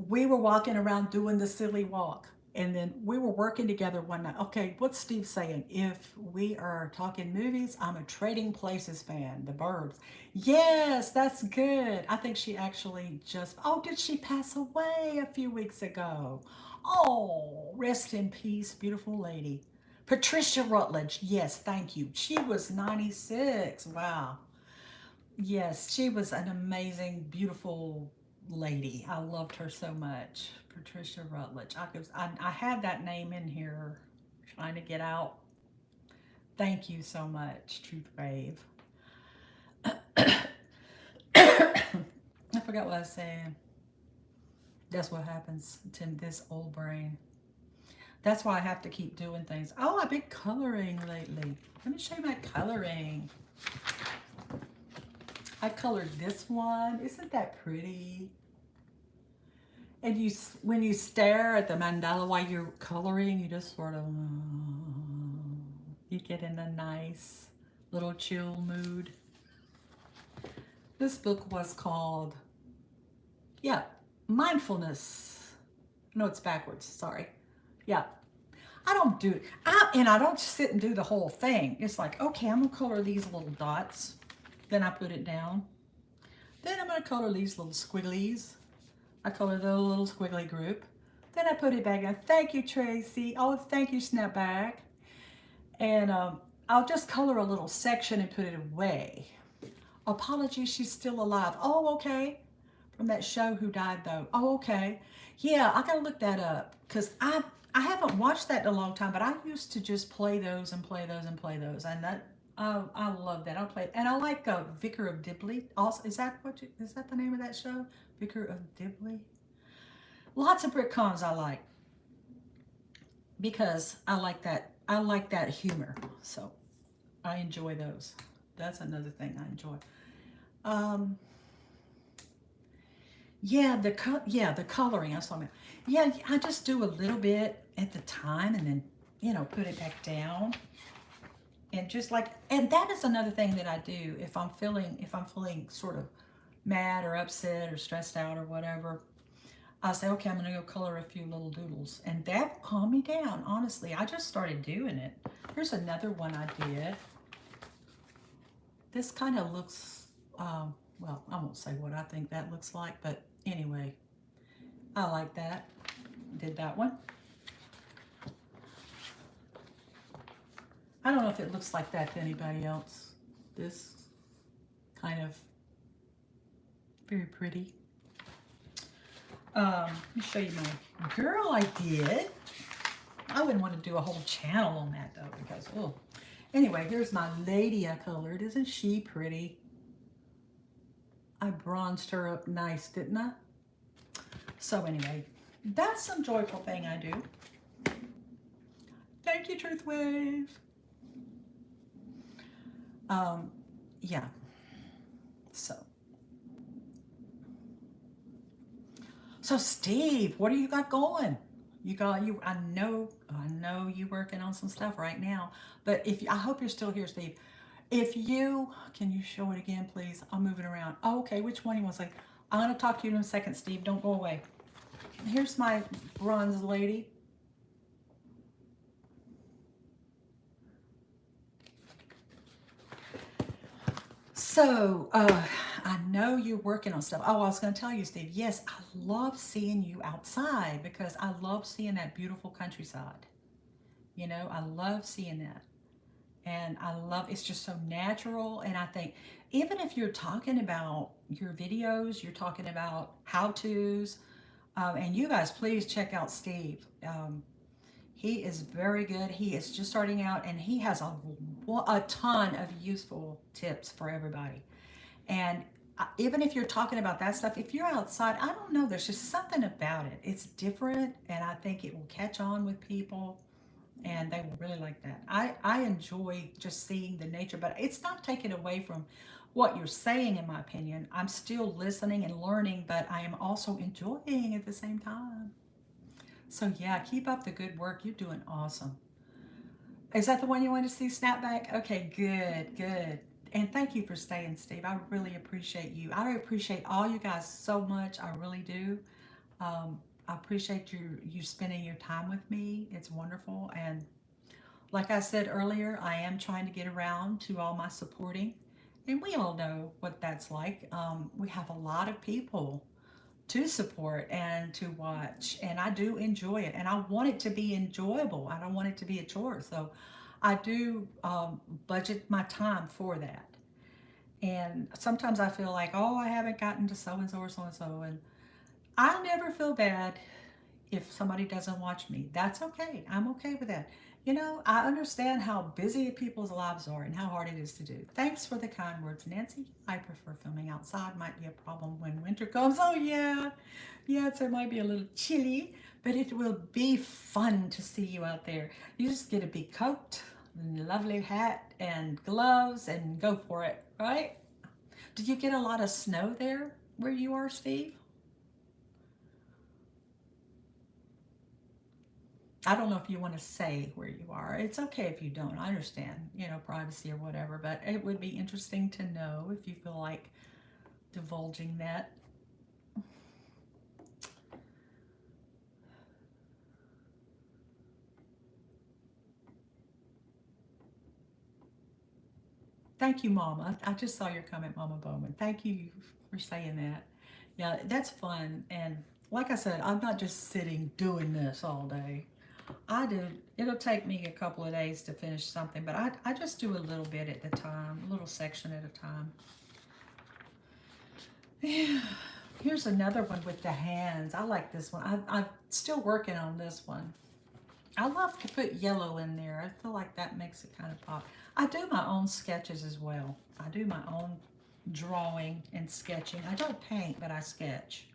We were walking around doing the silly walk. And then we were working together one night. Okay, what's Steve saying? If we are talking movies, I'm a Trading Places fan, The Burbs. Yes, that's good. I think she actually just, oh, did she pass away a few weeks ago? Oh, rest in peace, beautiful lady. Patricia Rutledge, yes, thank you. She was 96. Wow. Yes, she was an amazing, beautiful lady. I loved her so much. Patricia Rutledge. I had that name in here trying to get out. Thank you so much, Truth Wave. I forgot what I was saying. That's what happens to this old brain. That's why I have to keep doing things. Oh, I've been coloring lately. Let me show you my coloring. I colored this one. Isn't that pretty? And when you stare at the mandala while you're coloring, you just sort of, you get in a nice little chill mood. This book was called, yeah, Mindfulness. No, it's backwards. Sorry. Yeah. I don't do it. And I don't sit and do the whole thing. It's like, okay, I'm going to color these little dots. Then I put it down. Then I'm going to color these little squigglies. I color the little squiggly group. Then I put it back in. Thank you, Tracy. Oh, thank you, Snapback. And I'll just color a little section and put it away. Apologies, she's still alive. Oh, okay. From that show Who Died, though. Oh, okay. Yeah, I gotta look that up because I haven't watched that in a long time, but I used to just play those and play those and play those, and that I love that. I play and I like Vicar of Dibley. Also, is that the name of that show? Vicar of Dibley. Lots of Britcoms I like because I like that. I like that humor, so I enjoy those. That's another thing I enjoy. Um, yeah, the coloring. I saw me. Yeah, I just do a little bit at the time, and then put it back down, and just like, and that is another thing that I do if I'm feeling sort of mad or upset or stressed out or whatever. I'll say, okay, I'm going to go color a few little doodles. And that will calm me down, honestly. I just started doing it. Here's another one I did. This kind of looks, well, I won't say what I think that looks like, but anyway, I like that. Did that one. I don't know if it looks like that to anybody else. This kind of very pretty. Let me show you my girl I did. I wouldn't want to do a whole channel on that though, because, oh. Anyway, here's my lady I colored. Isn't she pretty? I bronzed her up nice, didn't I? So anyway, that's some joyful thing I do. Thank you, Truth Wave. Yeah. So Steve, what do you got going? I know you working on some stuff right now, but I hope you're still here, Steve. If you, can you show it again, please? I'm moving around. Oh, okay, which one you want to say? I'm going to talk to you in a second, Steve. Don't go away. Here's my bronze lady. So, I know you're working on stuff. Oh, I was going to tell you, Steve. Yes, I love seeing you outside because I love seeing that beautiful countryside. You know, I love seeing that. And I love it's just so natural. And I think even if you're talking about your videos, you're talking about how-tos, and you guys please check out Steve. He is very good. He is just starting out and he has a ton of useful tips for everybody. And even if you're talking about that stuff, if you're outside, I don't know, there's just something about it. It's different and I think it will catch on with people and they will really like that. I enjoy just seeing the nature, but it's not taken away from what you're saying, in my opinion. I'm still listening and learning, but I am also enjoying at the same time. So yeah, keep up the good work. You're doing awesome. Is that the one you want to see, Snapback? Okay, good, good. And thank you for staying, Steve. I really appreciate you. I appreciate all you guys so much. I really do. I appreciate you spending your time with me. It's wonderful. And like I said earlier, I am trying to get around to all my supporting. And we all know what that's like. We have a lot of people to support and to watch. And I do enjoy it. And I want it to be enjoyable. I don't want it to be a chore. So I do budget my time for that. And sometimes I feel like, oh, I haven't gotten to so and so or so and so. And I never feel bad if somebody doesn't watch me. That's okay. I'm okay with that. You know, I understand how busy people's lives are and how hard it is to do. Thanks for the kind words, Nancy. I prefer filming outside. Might be a problem when winter comes. Oh, yeah. Yes, it might be a little chilly, but it will be fun to see you out there. You just get a big coat, lovely hat, and gloves, and go for it, right? Did you get a lot of snow there where you are, Steve? I don't know if you want to say where you are. It's okay if you don't. I understand, you know, privacy or whatever, but it would be interesting to know if you feel like divulging that. Thank you, Mama. I just saw your comment, Mama Bowman. Thank you for saying that. Yeah, that's fun. And like I said, I'm not just sitting doing this all day. I do. It'll take me a couple of days to finish something, but I just do a little bit at a time, a little section at a time. Yeah. Here's another one with the hands. I like this one. I'm still working on this one. I love to put yellow in there. I feel like that makes it kind of pop. I do my own sketches as well. I do my own drawing and sketching. I don't paint, but I sketch.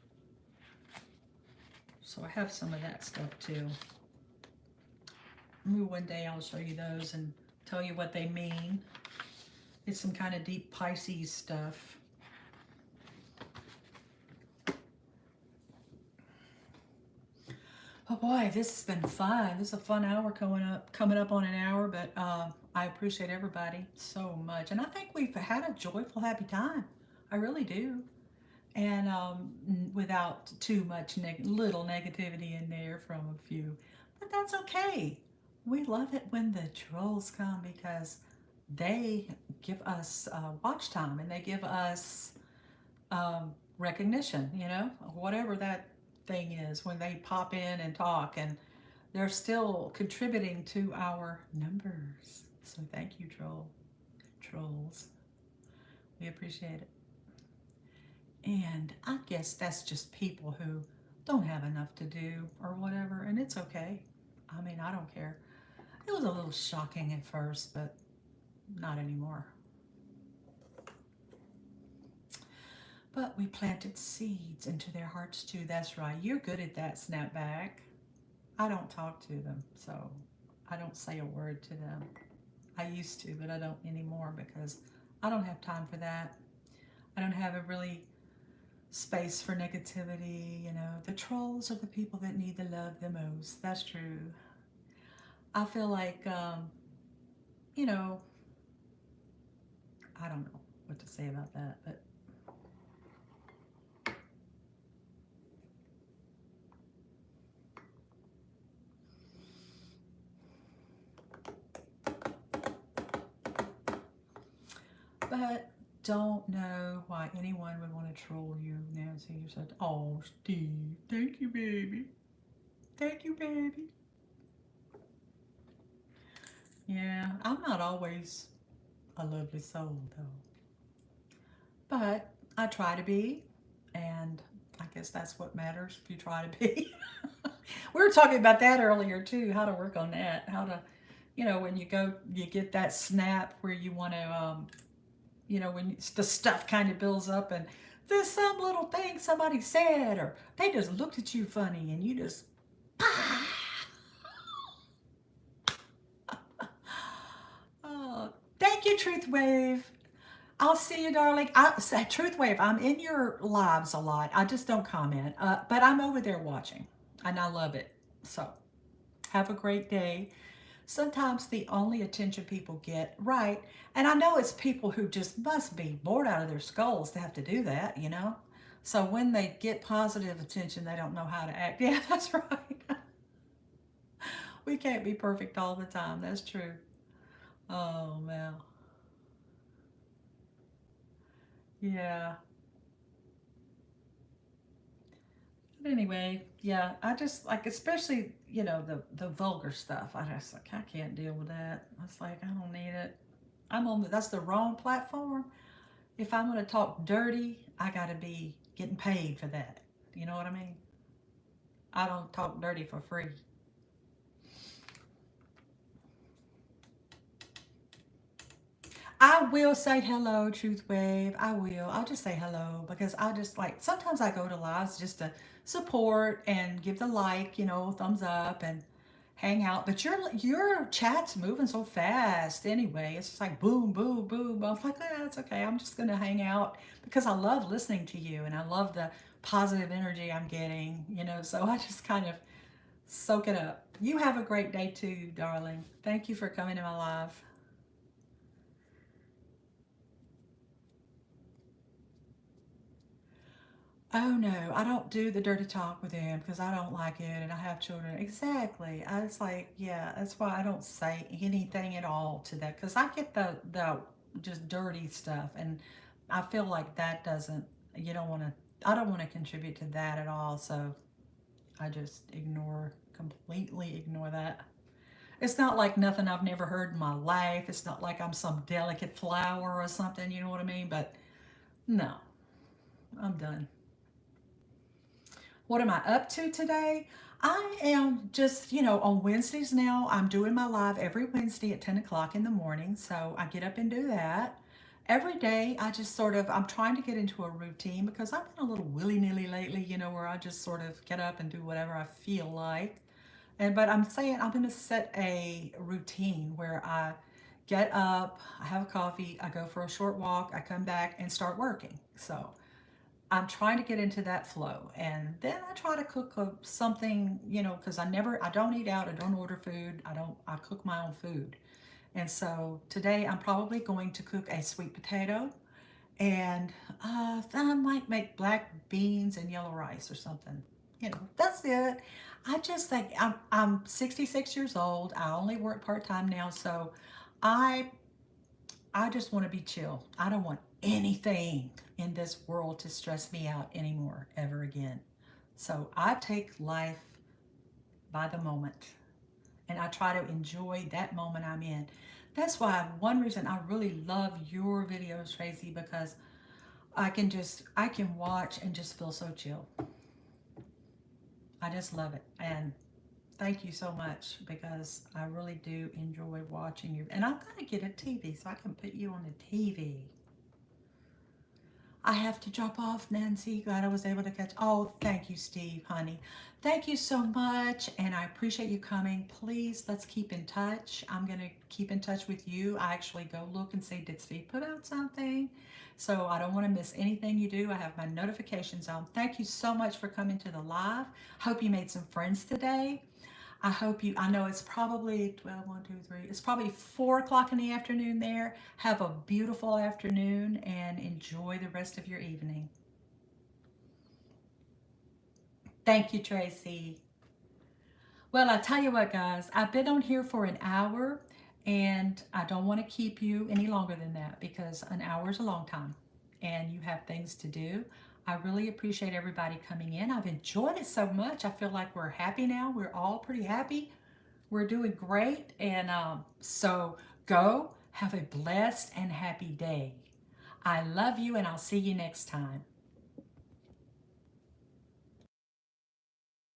So I have some of that stuff too. Maybe one day I'll show you those and tell you what they mean. It's some kind of deep Pisces stuff. Oh boy, this has been fun. This is a fun hour coming up on an hour, but I appreciate everybody so much. And I think we've had a joyful, happy time. I really do. and without too much little negativity in there from a few. But that's okay. We love it when the trolls come because they give us watch time and they give us recognition, whatever that thing is when they pop in and talk and they're still contributing to our numbers. So thank you, trolls. We appreciate it. And I guess that's just people who don't have enough to do or whatever, and it's okay. I mean, I don't care. It was a little shocking at first, but not anymore. But we planted seeds into their hearts too. That's right. You're good at that, Snapback. I don't talk to them, so I don't say a word to them. I used to, but I don't anymore because I don't have time for that. I don't have a really space for negativity. The trolls are the people that need the love the most. That's true. I feel like, you know, I don't know what to say about that, but don't know why anyone would want to troll you, Nancy. You said, "Oh, Steve, thank you, baby. Thank you, baby." Yeah, I'm not always a lovely soul, though. But I try to be, and I guess that's what matters if you try to be. We were talking about that earlier, too, how to work on that. How to, when you get that snap where you want to, when the stuff kind of builds up and there's some little thing somebody said, or they just looked at you funny and you just, oh, thank you, Truth Wave. I'll see you, darling. Truth Wave, I'm in your lives a lot. I just don't comment, but I'm over there watching, and I love it. So, have a great day. Sometimes the only attention people get, right, and I know it's people who just must be bored out of their skulls to have to do that. So when they get positive attention, they don't know how to act. Yeah, that's right. We can't be perfect all the time. That's true. Oh, man. Yeah. But anyway, yeah, I just like, especially, the vulgar stuff. I just like, I can't deal with that. It's like, I don't need it. That's the wrong platform. If I'm going to talk dirty, I got to be getting paid for that. You know what I mean? I don't talk dirty for free. I will say hello, Truth Wave. I will. I'll just say hello because I just like, sometimes I go to lives just to support and give the like, thumbs up and hang out. But your chat's moving so fast anyway. It's just like boom, boom, boom. I was like, it's okay. I'm just gonna hang out because I love listening to you and I love the positive energy I'm getting. So I just kind of soak it up. You have a great day too, darling. Thank you for coming to my live. Oh no, I don't do the dirty talk with him because I don't like it and I have children. Exactly. I was like, yeah, that's why I don't say anything at all to that because I get the just dirty stuff and I feel like that doesn't, you don't want to, I don't want to contribute to that at all. So I just completely ignore that. It's not like nothing I've never heard in my life. It's not like I'm some delicate flower or something, you know what I mean? But no, I'm done. What am I up to today? I am just, on Wednesdays now, I'm doing my live every Wednesday at 10 o'clock in the morning. So I get up and do that. Every day, I just I'm trying to get into a routine because I've been a little willy nilly lately, where I just sort of get up and do whatever I feel like. But I'm saying I'm going to set a routine where I get up, I have a coffee, I go for a short walk, I come back and start working. So I'm trying to get into that flow. And then I try to cook something, because I don't eat out, I don't order food, I cook my own food. And so today I'm probably going to cook a sweet potato And I might make black beans and yellow rice or something. You know, that's it. I just think I'm 66 years old. I only work part-time now, so I I just want to be chill. I don't want anything in this world to stress me out anymore ever again. So I take life by the moment and I try to enjoy that moment I'm in. That's why one reason I really love your videos, Tracy, because I can watch and just feel so chill. I just love it. And thank you so much because I really do enjoy watching you. And I'm going to get a TV so I can put you on the TV. I have to drop off, Nancy. Glad I was able to catch. Oh, thank you, Steve, honey. Thank you so much, and I appreciate you coming. Please, let's keep in touch. I'm going to keep in touch with you. I actually go look and see, did Steve put out something? So I don't want to miss anything you do. I have my notifications on. Thank you so much for coming to the live. Hope you made some friends today. I hope you, I know it's probably 12, 1, 2, 3. It's probably 4 o'clock in the afternoon there. Have a beautiful afternoon and enjoy the rest of your evening. Thank you, Tracy. Well, I tell you what, guys, I've been on here for an hour and I don't want to keep you any longer than that because an hour is a long time and you have things to do. I really appreciate everybody coming in. I've enjoyed it so much. I feel like we're happy now. We're all pretty happy. We're doing great. And so go have a blessed and happy day. I love you and I'll see you next time.